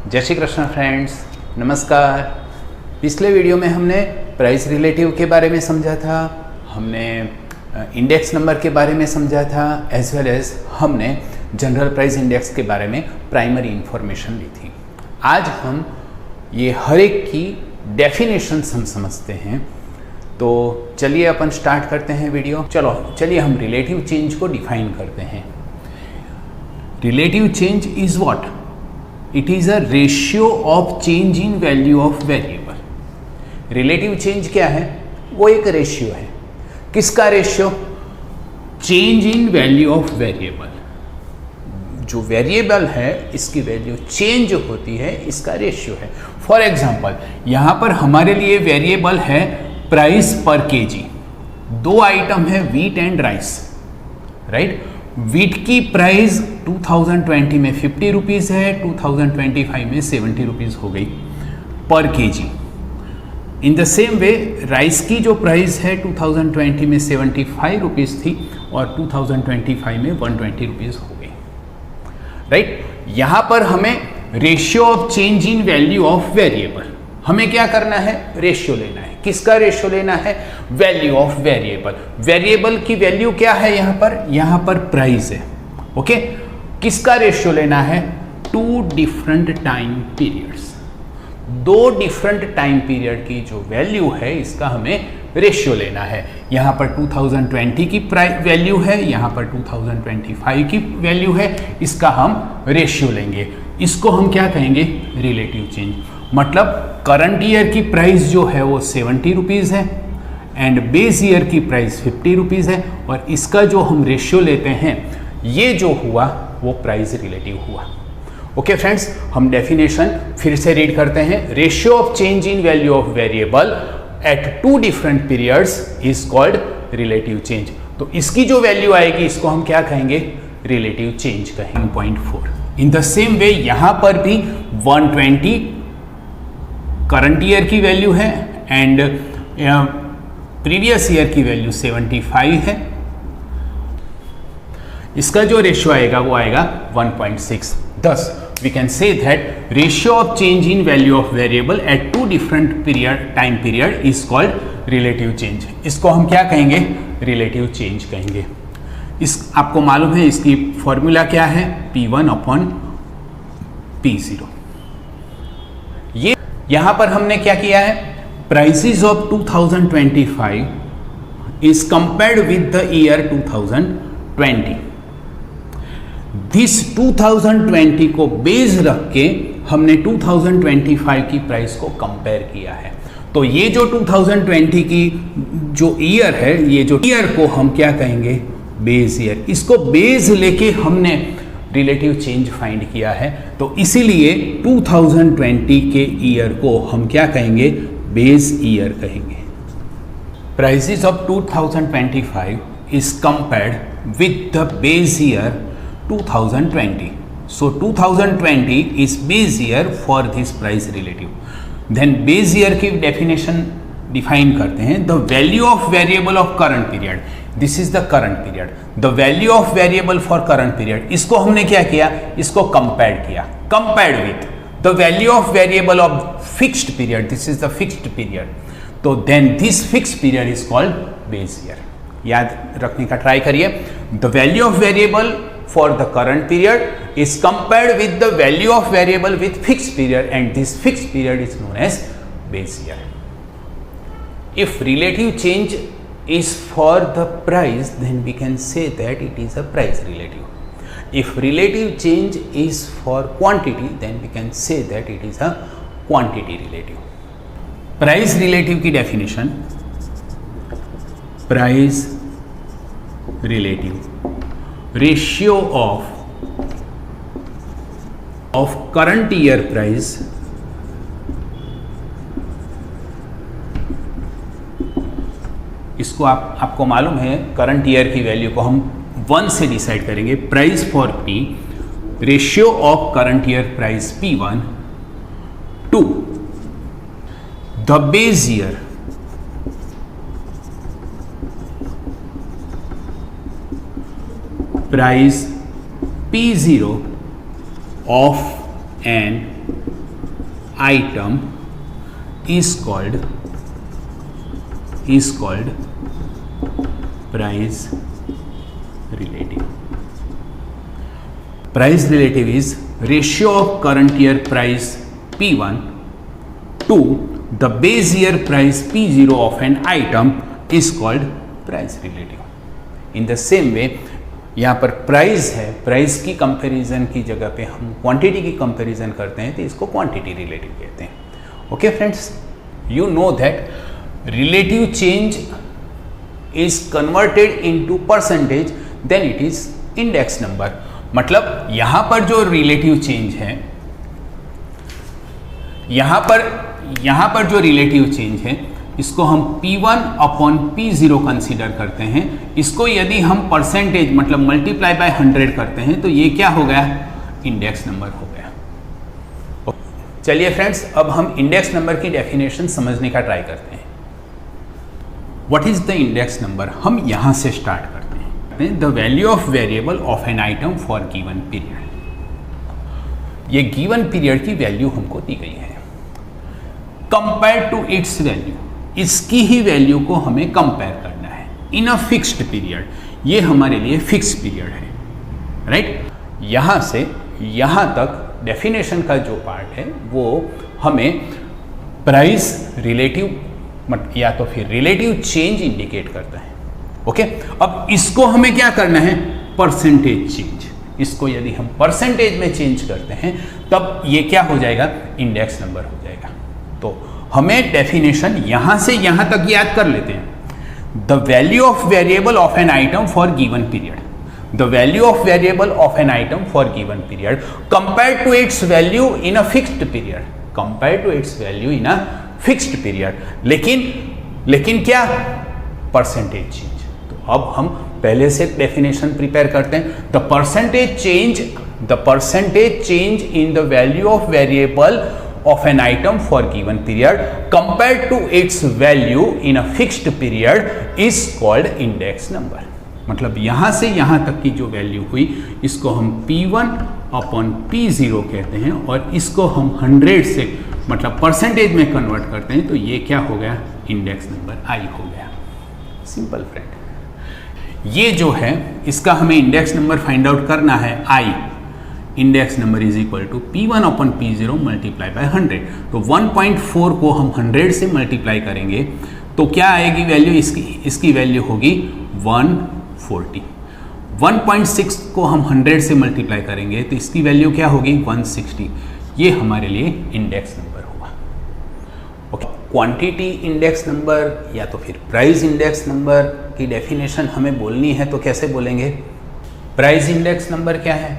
जय श्री कृष्ण फ्रेंड्स, नमस्कार। पिछले वीडियो में हमने प्राइस रिलेटिव के बारे में समझा था, हमने इंडेक्स नंबर के बारे में समझा था, एज वेल एज हमने जनरल प्राइस इंडेक्स के बारे में प्राइमरी इंफॉर्मेशन ली थी। आज हम ये हर एक की डेफिनेशंस हम समझते हैं। तो चलिए अपन स्टार्ट करते हैं वीडियो। चलिए हम रिलेटिव चेंज को डिफाइन करते हैं। Relative change is what? It is a ratio of change in value of variable. Relative change क्या है? वो एक रेशियो है। किसका ratio? Change in value of variable. जो वेरिएबल है इसकी वैल्यू चेंज होती है, इसका रेशियो है। फॉर एग्जाम्पल यहाँ पर हमारे लिए वेरिएबल है प्राइस पर केजी। दो आइटम है wheat and rice, right. Wheat की प्राइस 2020 में 50 रुपीज़ है, 2025 में 70 रुपीज़ हो गई पर KG. In the same way rice की जो प्राइस है 2020 में 75 रुपीज़ थी और 2025 में 120 रुपीज़ हो गई, राइट। यहाँ पर हमें ratio of change in value of variable, हमें क्या करना है? रेशियो लेना है। किसका रेशियो लेना है? Value of variable. वेरिएबल की वैल्यू क्या है यहाँ पर प्राइस है, ओके। किसका रेशियो लेना है? Two different time periods. दो डिफरेंट टाइम पीरियड की जो वैल्यू है इसका हमें रेशियो लेना है। यहाँ पर 2020 की वैल्यू है, यहाँ पर 2025 की वैल्यू है, इसका हम रेशियो लेंगे। इसको हम क्या कहेंगे? Relative change. मतलब करंट ईयर की प्राइस जो है वो 70 रुपीज़ है एंड बेस ईयर की प्राइस 50 रुपीज़ है, और इसका जो हम रेशियो लेते हैं ये जो हुआ वो प्राइस रिलेटिव हुआ। ओके फ्रेंड्स, हम डेफिनेशन फिर से रीड करते हैं। Ratio of change in value of variable at two different periods is called relative change. तो इसकी जो वैल्यू आएगी इसको हम क्या कहेंगे? रिलेटिव चेंज कहेंगे। 0.4। इन द सेम वे यहां पर भी 120 करंट ईयर की वैल्यू है एंड प्रीवियस ईयर की वैल्यू 75 है। इसका जो रेशियो आएगा वो आएगा 1.6। Thus, we can say that ratio of change in value of variable at two different time period is called relative change. इसको हम क्या कहेंगे? relative change कहेंगे। आपको मालूम है इसकी फॉर्मूला क्या है? P1 upon P0। ये यहाँ पर हमने क्या किया है? Prices of 2025 is compared with the year 2020। This 2020 को बेस रख के हमने 2025 की प्राइस को कंपेयर किया है। तो ये जो 2020 की जो ईयर है, ये जो ईयर को हम क्या कहेंगे? Base year. इसको बेस लेके हमने रिलेटिव चेंज फाइंड किया है। तो इसीलिए 2020 के ईयर को हम क्या कहेंगे? बेस ईयर कहेंगे। Prices of 2025 is compared with the base year 2020. So 2020 is base year for this price relative. Then base year की definition define करते हैं। The value of variable of current period. This is the current period. The value of variable for current period. इसको हमने क्या किया? इसको compared किया। Compared with the value of variable of fixed period. This is the fixed period. तो then this fixed period is called base year. याद रखने का ट्राई करिए। The value of variable for the current period is compared with the value of variable with fixed period, and this fixed period is known as base year. If relative change is for the price, then we can say that it is a price relative. If relative change is for quantity, then we can say that it is a quantity relative. Price relative की definition, price relative ratio of current year price इसको आपको मालूम है current year की value को हम 1 से decide करेंगे। Price for P, ratio of current year price P1 to the base year price P0 of an item is called price relative. Price relative is ratio of current year price P1 to the base year price P0 of an item is called price relative. In the same way, यहाँ पर price है, price की comparison की जगह पे हम quantity की comparison करते हैं तो इसको क्वांटिटी रिलेटिव कहते हैं. Okay friends, you know that relative change is converted into percentage, then it is index number. मतलब यहां पर जो रिलेटिव चेंज है, यहां पर जो रिलेटिव चेंज है, इसको हम P1 अपॉन P0 कंसीडर करते हैं. इसको यदि हम परसेंटेज मतलब मल्टीप्लाई बाय 100 करते हैं तो ये क्या हो गया, इंडेक्स नंबर हो गया. चलिए फ्रेंड्स, अब हम इंडेक्स नंबर की डेफिनेशन समझने का ट्राई करते हैं. What is the index number? हम यहां से स्टार्ट करते हैं. The value of variable of an item for given period. ये गिवन पीरियड की वैल्यू हमको दी गई है. कंपेयर टू इट्स वैल्यू, इसकी ही वैल्यू को हमें कंपेयर करना है इन अ फिक्स्ड पीरियड. ये हमारे लिए फिक्स पीरियड है, राइट? यहां से यहां तक डेफिनेशन का जो पार्ट है वो हमें प्राइस रिलेटिव या तो फिर रिलेटिव चेंज इंडिकेट करता है. ओके, अब इसको हमें क्या करना है, परसेंटेज चेंज. इसको यदि हम परसेंटेज में चेंज करते हैं तब ये क्या हो जाएगा, इंडेक्स नंबर हो जाएगा. तो हमें डेफिनेशन यहां से यहां तक याद कर लेते हैं. The value of variable of an item for given period. The value of variable of an item for given period compare to its value in a fixed period. Compare to its value in a fixed period. लेकिन क्या, percentage change. तो अब हम पहले से definition prepare करते हैं. The percentage change in the value of variable of an item for given period compared to its value in a fixed period is called index number. मतलब यहां से यहां तक की जो वैल्यू हुई इसको हम P1 अपॉन P0 कहते हैं और इसको हम 100 से मतलब परसेंटेज में कन्वर्ट करते हैं तो ये क्या हो गया, इंडेक्स नंबर I हो गया. सिंपल फ्रेंड, ये जो है इसका हमें इंडेक्स नंबर फाइंड आउट करना है. I index number is equal to P1 upon P0 multiply by 100. तो 1.4 को हम 100 से मल्टीप्लाई करेंगे तो क्या आएगी वैल्यू, इसकी वैल्यू होगी 140. 1.6 को हम 100 से मल्टीप्लाई करेंगे तो इसकी वैल्यू क्या होगी, 160. ये हमारे लिए इंडेक्स नंबर हुआ. ओके, क्वांटिटी इंडेक्स नंबर या तो फिर प्राइस इंडेक्स नंबर की डेफिनेशन हमें बोलनी है तो कैसे बोलेंगे. प्राइस इंडेक्स नंबर क्या है,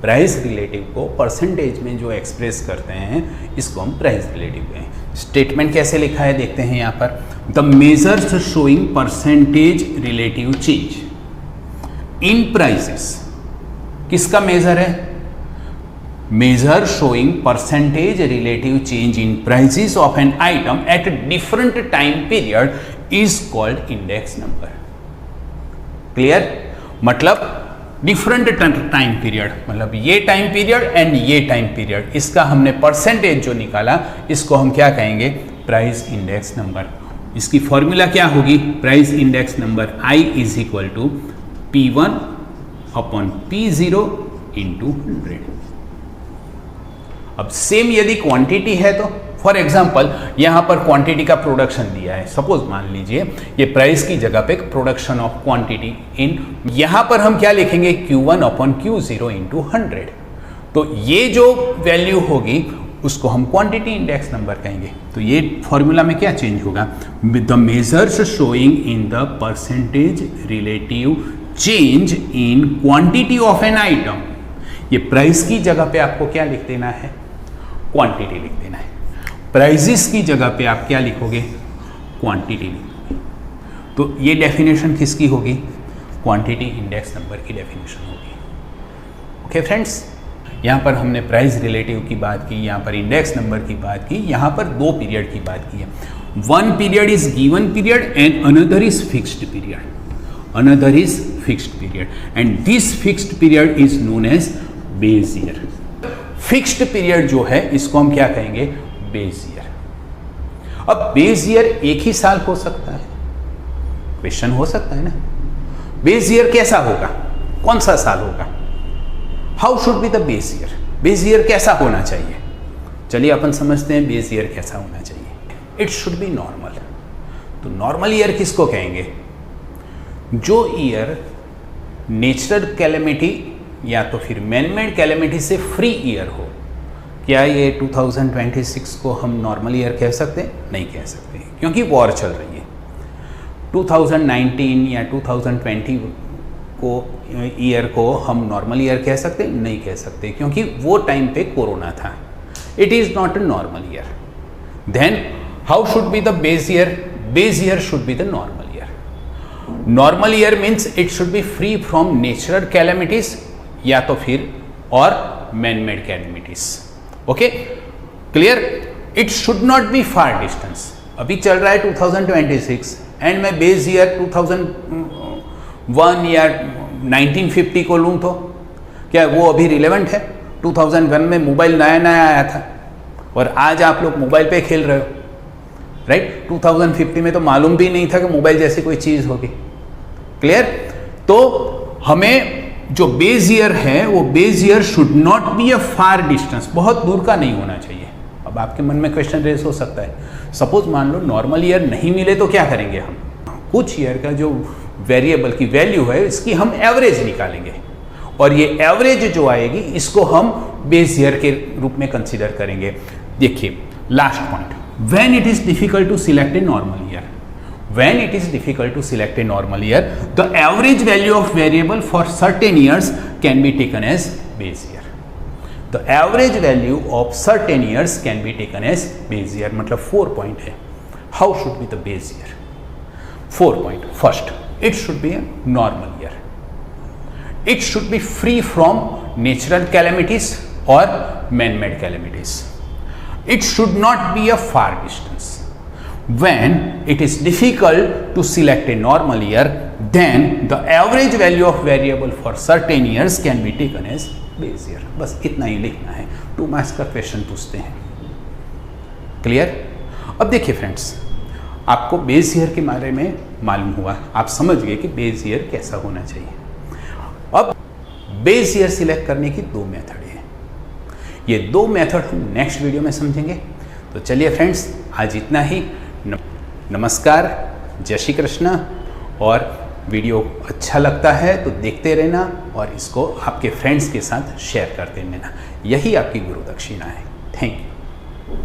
प्राइस रिलेटिव को परसेंटेज में जो एक्सप्रेस करते हैं इसको हम प्राइस रिलेटिव कहें. स्टेटमेंट कैसे लिखा है देखते हैं यहाँ पर. The measures showing percentage relative change in prices. किसका मेजर है, measure showing percentage relative change in prices of an item at different time period is called index number. Clear? मतलब डिफरेंट टाइम पीरियड, मतलब ये time period and ये time period, इसका हमने percentage जो निकाला इसको हम क्या कहेंगे, प्राइस इंडेक्स नंबर. इसकी फॉर्मूला क्या होगी, price index number I is equal to P1 upon P0 into 100. अब सेम यदि क्वांटिटी है तो फॉर एग्जाम्पल यहाँ पर क्वांटिटी का प्रोडक्शन दिया है. सपोज मान लीजिए ये प्राइस की जगह पे प्रोडक्शन ऑफ क्वांटिटी इन, यहाँ पर हम क्या लिखेंगे, Q1 अपॉन Q0 इंटू 100. तो ये जो वैल्यू होगी उसको हम क्वांटिटी इंडेक्स नंबर कहेंगे. तो ये फॉर्मूला में क्या चेंज होगा, the measures showing in the percentage relative change in quantity of an item. ये प्राइस की जगह पे आपको क्या लिख देना है, क्वांटिटी लिख देना है. प्राइजेस की जगह पे आप क्या लिखोगे, क्वांटिटी लिखोगे. तो ये डेफिनेशन किसकी होगी, क्वांटिटी इंडेक्स नंबर की डेफिनेशन होगी. ओके फ्रेंड्स, यहाँ पर हमने प्राइस रिलेटिव की बात की, यहाँ पर इंडेक्स नंबर की बात की, यहाँ पर दो पीरियड की बात की है. One period is given period and another is fixed period. Another is fixed period and this fixed period is known as base year. Fixed period जो है इसको हम क्या कहेंगे, बेस ईयर। अब बेस ईयर एक ही साल हो सकता है, क्वेश्चन हो सकता है ना, बेस ईयर कैसा होगा, कौन सा साल होगा, how should be the base year, base year कैसा होना चाहिए। चलिए अपन समझते हैं बेस ईयर कैसा होना चाहिए। It should B normal. तो नॉर्मल ईयर किसको कहेंगे, जो ईयर नेचुरल कैलेमिटी या तो फिर मैनमेड कैलेमिटी से फ्री ईयर हो। क्या ये 2026 को हम नॉर्मल ईयर कह सकते हैं? नहीं कह सकते, क्योंकि वॉर चल रही है। 2019 या 2020 को ईयर को हम नॉर्मल ईयर कह सकते हैं? नहीं कह सकते, क्योंकि वो टाइम पे कोरोना था। It is not a normal year. Then how should be the base year? Base year should be the normal year. Normal year means it should be free from natural calamities या तो फिर और man-made calamities. Okay, clear? It should not be far distance. अभी चल रहा है 2026 and मैं base year 2001 या 1950 को लूँ तो क्या वो अभी रिलेवेंट है? 2001 में मोबाइल नया नया आया था और आज आप लोग मोबाइल पे खेल रहे हो, राइट? 2050 में तो मालूम भी नहीं था कि मोबाइल जैसी कोई चीज़ होगी। क्लियर? तो हमें जो बेस ईयर है वो base year should not be a far distance, बहुत दूर का नहीं होना चाहिए। अब आपके मन में क्वेश्चन रेस हो सकता है, सपोज मान लो नॉर्मल ईयर नहीं मिले तो क्या करेंगे हम? कुछ ईयर का जो वेरिएबल की वैल्यू है इसकी हम एवरेज निकालेंगे और ये एवरेज जो आएगी इसको हम बेस ईयर के रूप में कंसीडर करेंगे। देखिए last point, when it is difficult to select a normal year, when it is difficult to select a normal year, the average value of variable for certain years can be taken as base year. The average value of certain years can be taken as base year. मतलब 4 point है. How should be the base year? 4 point. First, it should be a normal year. It should be free from natural calamities or man-made calamities. It should not be a far distance. When it is difficult to select a normal year, then the average value of variable for certain years can be taken as base year. बस इतना ही लिखना है, 2 marks का question पूछते हैं। Clear? अब देखिए friends, आपको बेस ईयर के बारे में मालूम हुआ, आप समझ गए कि बेस ईयर कैसा होना चाहिए। अब बेस ईयर सिलेक्ट करने की 2 मेथड है। ये 2 मेथड हम नेक्स्ट वीडियो में समझेंगे। तो चलिए फ्रेंड्स, आज इतना ही। नमस्कार, जय श्री कृष्ण। और वीडियो अच्छा लगता है तो देखते रहना और इसको आपके फ्रेंड्स के साथ शेयर करते रहना। यही आपकी गुरु दक्षिणा है। Thank you.